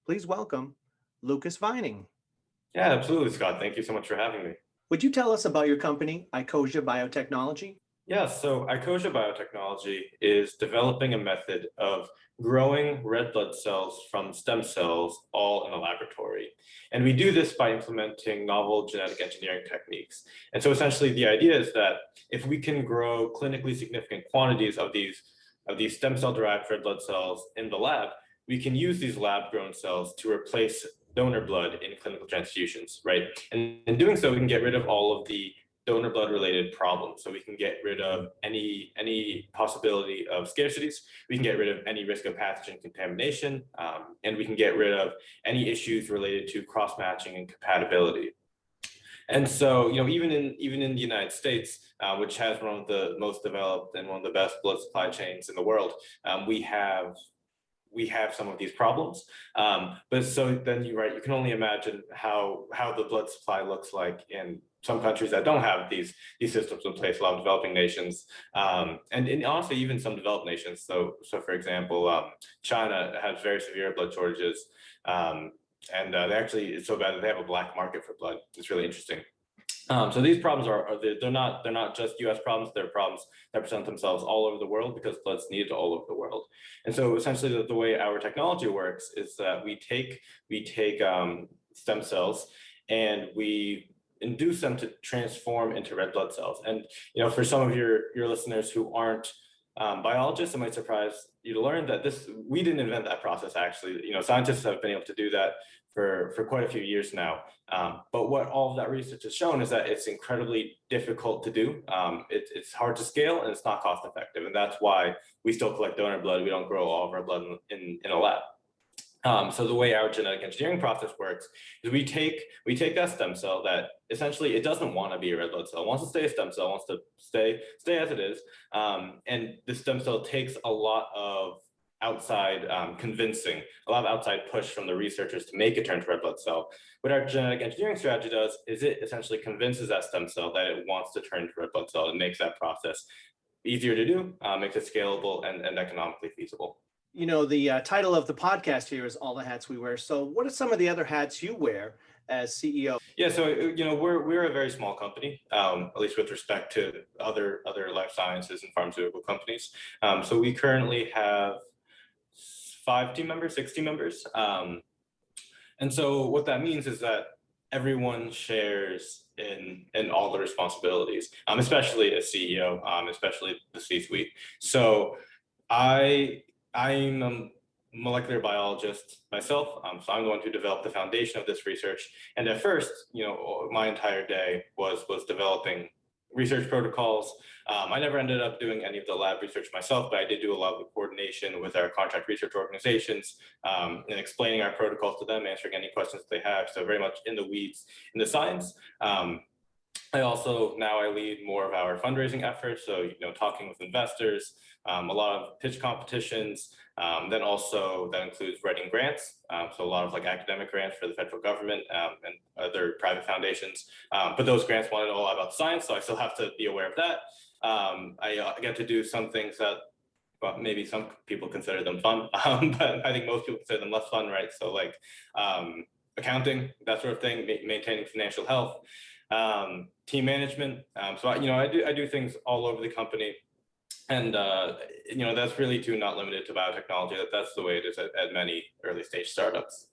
please welcome Lucas Vining. Yeah, absolutely, Scott. Thank you so much for having me. Would you tell us about your company, Ichosia Biotechnology? Yeah, so Ichosia Biotechnology is developing a method of growing red blood cells from stem cells all in a laboratory. And we do this by implementing novel genetic engineering techniques. And so essentially the idea is that if we can grow clinically significant quantities of these stem cell derived red blood cells in the lab, we can use these lab grown cells to replace donor blood in clinical transfusions, right? And in doing so, we can get rid of all of the donor blood related problems. So we can get rid of any possibility of scarcities. We can get rid of any risk of pathogen contamination, and we can get rid of any issues related to cross matching and compatibility. And so, even in the United States, which has one of the most developed and one of the best blood supply chains in the world, we have some of these problems. But so then you're right, you can only imagine how the blood supply looks like in some countries that don't have these systems in place, a lot of developing nations, and honestly, even some developed nations. So for example, China has very severe blood shortages, and they actually, it's so bad that they have a black market for blood. It's really interesting. So these problems they're not just U.S. problems. They're problems that present themselves all over the world because blood's needed all over the world. And so essentially, the way our technology works is that we take stem cells and we induce them to transform into red blood cells. And for some of your listeners who aren't biologists, it might surprise you to learn that we didn't invent that process. Actually, scientists have been able to do that for quite a few years now. But what all of that research has shown is that it's incredibly difficult to do. It's hard to scale and it's not cost effective. And that's why we still collect donor blood. We don't grow all of our blood in a lab. So the way our genetic engineering process works is we take that stem cell that essentially it doesn't want to be a red blood cell. It wants to stay a stem cell, wants to stay as it is. And the stem cell takes a lot of outside convincing, a lot of outside push from the researchers to make it turn to red blood cell. What our genetic engineering strategy does is it essentially convinces that stem cell that it wants to turn to red blood cell and makes that process easier to do, makes it scalable and economically feasible. The title of the podcast here is All the Hats We Wear. So what are some of the other hats you wear as CEO? Yeah, so we're a very small company, at least with respect to other life sciences and pharmaceutical companies. So we currently have 6 team members. And so what that means is that everyone shares in all the responsibilities, especially as CEO, especially the C-suite. So I'm a molecular biologist myself, so I'm the one who developed the foundation of this research. And at first, my entire day was developing research protocols. I never ended up doing any of the lab research myself, but I did do a lot of the coordination with our contract research organizations, and explaining our protocols to them, answering any questions they have. So very much in the weeds in the science. I lead more of our fundraising efforts. So, talking with investors, a lot of pitch competitions. Then also that includes writing grants. So a lot of academic grants for the federal government, and other private foundations. But those grants want to know a lot about science. So I still have to be aware of that. I get to do some things that, well, maybe some people consider them fun, but I think most people consider them less fun, right? So accounting, that sort of thing, maintaining financial health, team management. So I do things all over the company, and that's really too not limited to biotechnology. That's the way it is at many early stage startups.